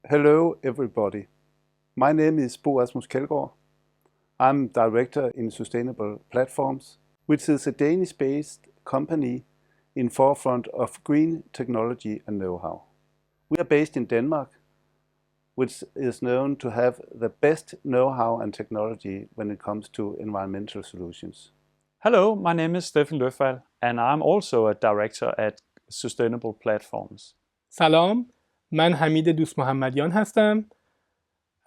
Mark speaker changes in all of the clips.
Speaker 1: Hello everybody. My name is Bo Rasmus Kjeldgaard. I'm Director in Sustainable Platforms, which is a Danish-based company in forefront of green technology and know-how. We are based in Denmark, which is known to have the best know-how and technology when it comes to environmental solutions.
Speaker 2: Hello, my name is Steffen Løfvald and I'm also a director at Sustainable Platforms.
Speaker 3: سلام، من حمید دوست محمدیان هستم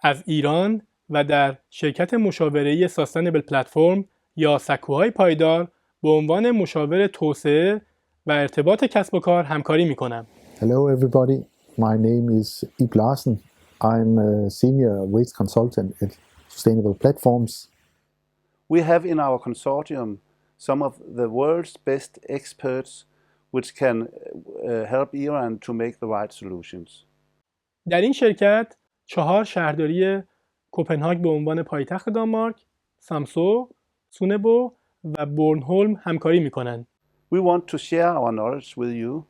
Speaker 3: از ایران و در شرکت مشاوره‌ای ساستینبل پلتفرم یا سکوهای پایدار به عنوان مشاور توسعه و ارتباط کسب و کار همکاری می‌کنم.
Speaker 4: Hello everybody, my name is Ib Larsen. I'm a senior waste consultant at Sustainable Platforms.
Speaker 1: We have in our consortium some of the world's best experts which can help Iran to make the right solutions.
Speaker 3: در این شرکت 4 شهرداری کوپنهاگ به عنوان پایتخت دانمارک، سامسو، سونبو و بورنهولم همکاری می‌کنند.
Speaker 1: We want to share our knowledge with you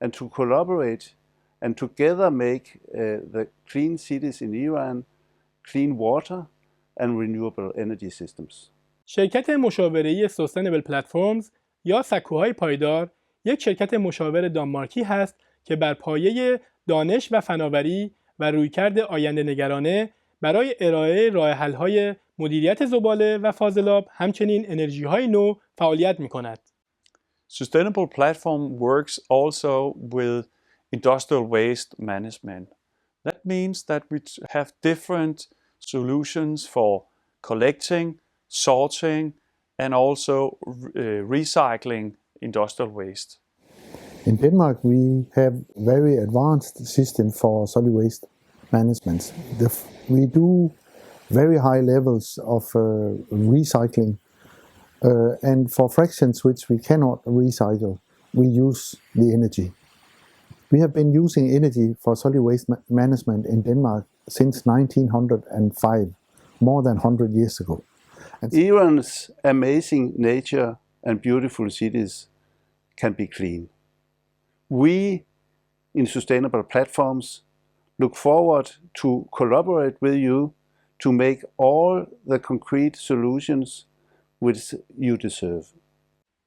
Speaker 1: and to collaborate and together make the clean cities in Iran, clean water and renewable energy systems.
Speaker 3: شرکت مشاوره‌ای ساستینبل پلتفرمز یا سکوهای پایدار یک شرکت مشاور دانمارکی هست که بر پایه دانش و فناوری و رویکرد آینده نگرانه برای ارائه راه‌حل‌های مدیریت زباله و فاضلاب همچنین انرژی‌های نو فعالیت می‌کند.
Speaker 2: Sustainable Platform works also with industrial waste management. That means that we have different solutions for collecting, sorting and also recycling industrial waste.
Speaker 4: In Denmark we have very advanced system for solid waste management. We do very high levels of recycling and for fractions which we cannot recycle, we use the energy. We have been using energy for solid waste management in Denmark since 1905, more than 100 years ago.
Speaker 1: Iran's amazing nature and beautiful cities can be clean. We in Sustainable Platforms look forward to collaborate with you to make all the concrete solutions which you deserve.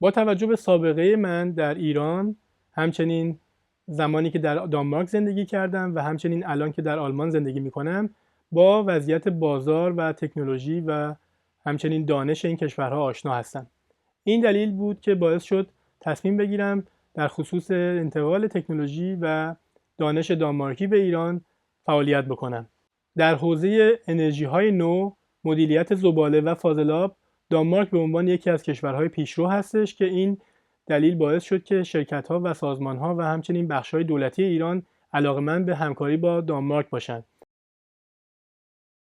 Speaker 3: با توجه به سابقه من در ایران، همچنین زمانی که در دانمارک زندگی کردم و همچنین الان که در آلمان زندگی می‌کنم، با وضعیت بازار و تکنولوژی و همچنین دانش این کشورها آشنا هستم. این دلیل بود که باعث شد تصمیم بگیرم در خصوص انتقال تکنولوژی و دانش دانمارکی به ایران فعالیت بکنم. در حوزه انرژی‌های نو، مدیریت زباله و فاضلاب، دانمارک به عنوان یکی از کشورهای پیشرو هستش که این دلیل باعث شد که شرکت‌ها و سازمان‌ها و همچنین بخش‌های دولتی ایران علاقه‌مند به همکاری با دانمارک باشند.